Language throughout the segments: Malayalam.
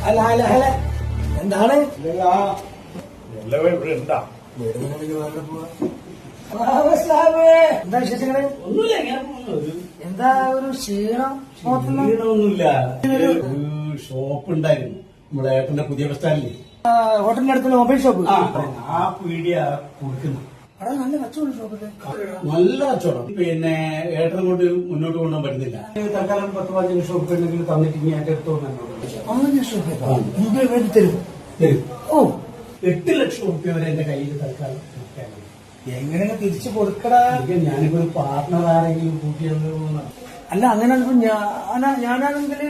അല്ല അല്ല അല്ല എന്താണ് ഇവിടെ ഉണ്ടാ എന്താ വിശേഷങ്ങള്? ഒന്നുമില്ല, ഇങ്ങനെ പോകുന്നു. എന്താ ഒരു ക്ഷീണം? ക്ഷീണമൊന്നുമില്ല. ഒരു ഷോപ്പ് ഉണ്ടായിരുന്നു നമ്മുടെ ഏട്ടന്റെ പുതിയ ബസ് സ്റ്റാൻഡിൽ. ഹോട്ടലിന്റെ അടുത്തുള്ള മൊബൈൽ ഷോപ്പ്. ആ പീടിയ കൊടുക്കുന്നു. അവിടെ നല്ല കച്ചവടം ഷോപ്പില്. നല്ല കച്ചവടം. പിന്നെ ഏട്ടനെ കൊണ്ട് മുന്നോട്ട് കൊണ്ടുപോകാൻ പറ്റുന്നില്ല. തൽക്കാലം 10-15 ഷോപ്പ് എന്തെങ്കിലും തന്നിട്ട് ഇനി ഏട്ടൻ എടുത്തോണ്ട് വേണ്ടി തരും. ഓ 8 ലക്ഷം റുപ്യ വരെ എന്റെ കയ്യിൽ തൽക്കാലം കിട്ടാനുണ്ട്. എങ്ങനെ തിരിച്ചു കൊടുക്കടാ? ഞാനിപ്പോ ഒരു പാർട്ട്ണർ ആരെങ്കിലും കൂട്ടിയത്. അല്ല അങ്ങനെ ഞാനാണെങ്കിൽ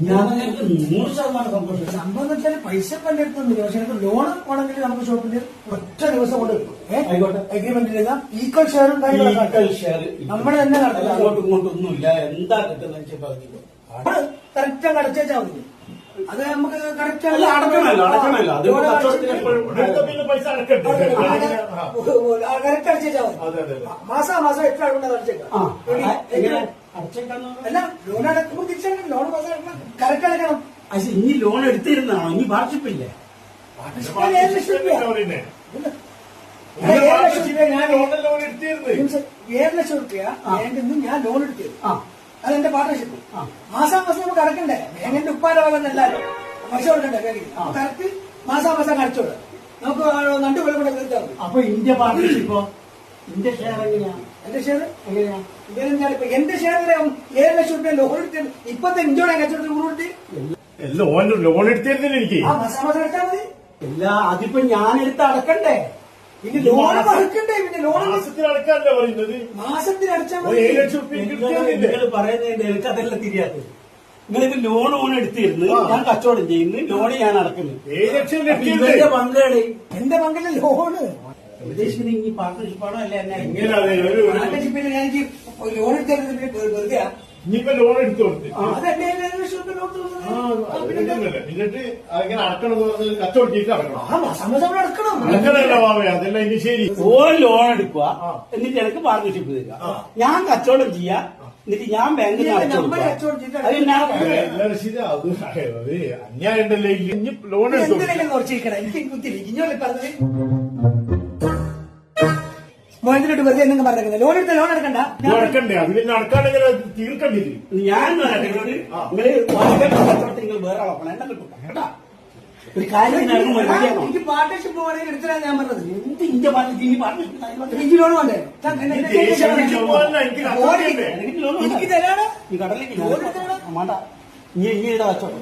100% സന്തോഷം. സംഭവം വെച്ചാൽ പൈസ എന്റെ അടുത്തൊന്നുമില്ല. പക്ഷെ എനിക്ക് ലോൺ വേണമെങ്കിൽ നമുക്ക് ഷോപ്പിൽ ഒറ്റ ദിവസം കൊണ്ട് ആയിക്കോട്ടെ. അഗ്രിമെന്റ് എഴുതാം. ഈക്വൽ ഷെയറും നമ്മൾ തന്നെ നടത്തില്ല. അങ്ങോട്ടും ഇങ്ങോട്ടും ഒന്നുമില്ല. എന്താ കിട്ടുന്ന കറക്റ്റ് അടച്ചാൽ മതി. അത് നമുക്ക് കറക്റ്റ് അടക്കണമല്ലോ. അത് പൈസ അടക്കട്ടെ. കറക്റ്റ് അടച്ചാൽ മതി. മാസം എത്ര ആളുണ്ട് അടച്ചേക്കാം. അല്ല ലോൺ അടക്കുമ്പോൾ തിരിച്ചടക്കണം. ലോൺ മാസം അടക്കണം. കറക്റ്റ് അടക്കണം. ഇനി ലോൺ എടുത്തിരുന്നാണോ? ഇനി വാർഷിപ്പില്ലേ? 7 ലക്ഷം രൂപ. 7 ലക്ഷം രൂപ വേണ്ടെന്ന് ഞാൻ ലോൺ എടുത്തിരുന്നു. അതെന്റെ പാർട്ണർഷിപ്പ്. മാസം നമുക്ക് അടക്കണ്ടേ? എങ്ങനെ ഉപ്പാന്റെ വകം എല്ലാവരും പൈസ കൊടുക്കണ്ടേ? കറക്റ്റ് മാസം അടച്ചോളൂ. നമുക്ക് 2 കൊല്ലം കൂടെ തീർത്താൽ മതി. അപ്പൊ ഇന്ത്യ പാർട്ണർഷിപ്പോ? ഇന്ത്യ ഷെയർ എങ്ങനെയാ? എന്റെ ഷെയർ എങ്ങനെയാ? എന്റെ ഷെയർ 7 ലക്ഷം രൂപ ലോൺ എടുത്ത് ഇപ്പത്തെ ഇഞ്ചോടെ കച്ചവടത്തിൽ ലോൺ എടുത്ത് ലോൺ എടുത്തിരുന്നില്ല എനിക്ക്. മാസം അടച്ചാൽ മതി. എല്ലാ അതിപ്പോ ഞാനെടുത്ത് അടക്കണ്ടേ? പിന്നെ ലോൺ അടക്കണ്ടേ? പിന്നെ ലോൺ മാസത്തിൽ അടക്കാനല്ലേ പറയുന്നത്? മാസത്തിൽ അടച്ചാൽ മതി. 7 ലക്ഷം റുപ്യ നിങ്ങൾ പറയുന്നത് എനിക്ക് അതെല്ലാം തിരിയാത്തത്. നിങ്ങൾക്ക് ലോൺ എടുത്തിരുന്നു, ഞാൻ കച്ചവടം ചെയ്യുന്നു, ലോണ് ഞാൻ അടക്കുന്നു. 7 ലക്ഷം ഇവരുടെ പങ്കാളി എന്റെ പങ്കിലെ ലോണ് ഉദ്ദേശിക്കുന്നത് ഇനി പാർട്ണർഷിപ്പാണോ അല്ല എന്നെ? പാർട്ണർഷിപ്പിൽ ഞാൻ ലോൺ എടുത്തത് വെറുതെ. ഇനിയിപ്പോ ലോൺ എടുത്തു കൊടുത്ത് അതെന്നെ 7 ലക്ഷം രൂപ ലോൺ എന്നിട്ട് അങ്ങനെ അടക്കണം കച്ചവടം ചെയ്തിട്ട് അടക്കണം. മാസം അടക്കണം. അടക്കണല്ലോ മാവേ, അതെല്ലാം ഇനി ശരി. ലോൺ എടുക്കുക, എന്നിട്ട് എനിക്ക് പാർട്ണർഷിപ്പ് തരിക. ഞാൻ കച്ചവടം ചെയ്യാ, എന്നിട്ട് ഞാൻ ബാങ്കിൽ അന്യായം ഉണ്ടല്ലേ? ഇനി ലോൺ എടുത്തു കുറച്ചിരിക്കണം. എനിക്ക് കുത്തില്ല. ഇഞ്ഞോളി പറഞ്ഞത് മോഹൻസിനോട്ട് വെറുതെ എന്തെങ്കിലും പറഞ്ഞേക്കുന്നത്. ലോൺ എടുത്ത ലോൺ എടുക്കണ്ട. അടക്കണ്ടേ? അത് പിന്നെ അടക്കാണെങ്കിൽ തീർക്കണ്ടില്ല. ഞാൻ നിങ്ങൾ വേറെ ആളെ എന്നെ കിട്ടും കേട്ടാ. ഒരു കാര്യം എനിക്ക് പാർട്ണർഷിപ്പ് വേണമെങ്കിൽ എടുത്തരാൻ ഞാൻ പറഞ്ഞത്. എന്ത് ഇന്ത്യ പാർട്ണർഷിപ്പ്? എനിക്ക് ലോൺ വേണ്ടേ? എനിക്ക് തരാണ്. ഈ കടലിലേക്ക് വേണ്ട. ഇനി ഇതാ കച്ചവടം.